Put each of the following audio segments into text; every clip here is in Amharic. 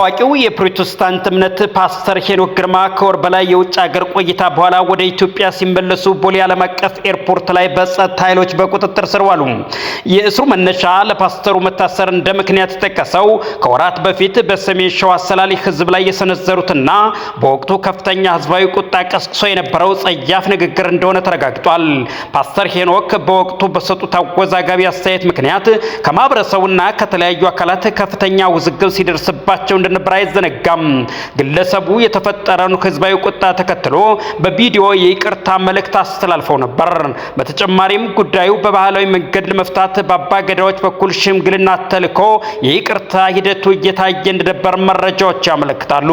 ታዋቂው የፕሮቴስታንት እምነት ፓስተር ሄኖክ ግርማ ከወር በላይ የውጭ ሀገር ቆይታ በኋላ ወደ ኢትዮጵያ ሲመለሱ ቦሌ ዓለም አቀፍ ኤርፖርት ላይ በጸጥታ ኃይሎች በቁጥጥር ስር ዋሉ። የእስሩ መነሻ ለፓስተሩ መታሰር እንደ ምክንያት ተጠቀሰው ከወራት በፊት በሰሜን ሸዋ ሰላሌ ህዝብ ላይ የሰነዘሩትና በወቅቱ ከፍተኛ ህዝባዊ ቁጣ ቀስቅሶ የነበረው ጸያፍ ንግግር እንደሆነ ተረጋግጧል። ፓስተር ሄኖክ በወቅቱ በሰጡት አወዛጋቢ አስተያየት ምክንያት ከማህበረሰቡና ከተለያዩ አካላት ከፍተኛ ውዝግብ ሲደርስባቸው እንደነበር አይዘነጋም። ግለሰቡ የተፈጠረውን ህዝባዊ ቁጣ ተከትሎ በቪዲዮ የይቅርታ መልእክት አስተላልፈው ነበር። በተጨማሪም ጉዳዩ በባህላዊ መንገድ ለመፍታት በአባገዳዎች በኩል ሽምግልና ተልኮ የይቅርታ ሂደቱ እየታየ እንደነበር መረጃዎች ያመለክታሉ።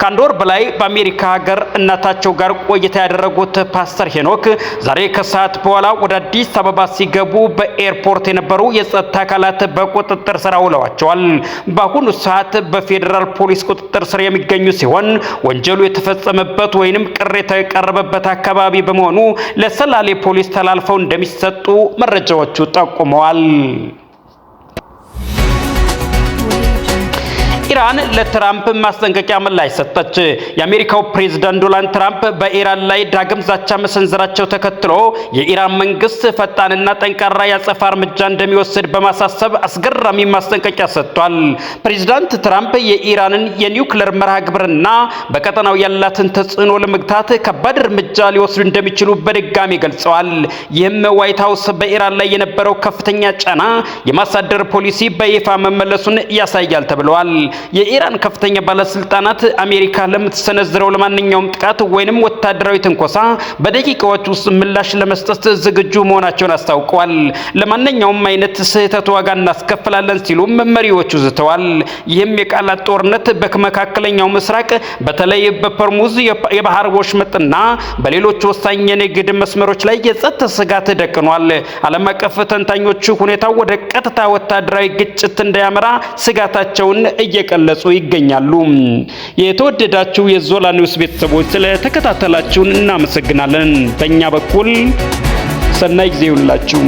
ከአንድ ወር በላይ በአሜሪካ ሀገር እናታቸው ጋር ቆይታ ያደረጉት ፓስተር ሄኖክ ዛሬ ከሰዓት በኋላ ወደ አዲስ አበባ ሲገቡ በኤርፖርት የነበሩ የጸጥታ አካላት በቁጥጥር ስር አውለዋቸዋል። በአሁኑ ሰዓት በፌዴራል ፖሊስ ቁጥጥር ስር የሚገኙ ሲሆን ወንጀሉ የተፈጸመበት ወይንም ቅሬታ የቀረበበት አካባቢ በመሆኑ ለሰላሌ ፖሊስ ተላልፈው እንደሚሰጡ መረጃዎቹ ጠቁመዋል። ኢራን ለትራምፕ ማስጠንቀቂያ ምላሽ ሰጠች። የአሜሪካው ፕሬዝዳንት ዶናልድ ትራምፕ በኢራን ላይ ዳግም ዛቻ መሰንዘራቸው ተከትሎ የኢራን መንግስት ፈጣንና ጠንካራ ያጸፋ እርምጃ እንደሚወስድ በማሳሰብ አስገራሚ ማስጠንቀቂያ ሰጥቷል። ፕሬዝዳንት ትራምፕ የኢራንን የኒውክሌር መርሃ ግብርና በቀጠናው ያላትን ተጽዕኖ ለመግታት ከባድ እርምጃ ሊወስዱ እንደሚችሉ በድጋሚ ገልጸዋል። ይህም ዋይት ሀውስ በኢራን ላይ የነበረው ከፍተኛ ጫና የማሳደር ፖሊሲ በይፋ መመለሱን ያሳያል ተብለዋል። የኢራን ከፍተኛ ባለስልጣናት አሜሪካ ለምትሰነዝረው ለማንኛውም ጥቃት ወይንም ወታደራዊ ትንኮሳ በደቂቃዎች ውስጥ ምላሽ ለመስጠት ዝግጁ መሆናቸውን አስታውቀዋል። ለማንኛውም አይነት ስህተት ዋጋ እናስከፍላለን ሲሉም መሪዎቹ ዝተዋል። ይህም የቃላት ጦርነት በመካከለኛው ምስራቅ በተለይ በሆርሙዝ የባህር ወሽመጥና በሌሎች ወሳኝ የንግድ መስመሮች ላይ የጸጥታ ስጋት ደቅኗል። ዓለም አቀፍ ተንታኞቹ ሁኔታው ወደ ቀጥታ ወታደራዊ ግጭት እንዳያመራ ስጋታቸውን እየቀለጹ ይገኛሉ። የተወደዳችሁ የዞላ ኒውስ ቤተሰቦች ስለተከታተላችሁን እናመሰግናለን። በእኛ በኩል ሰናይ ጊዜ ይሁንላችሁ።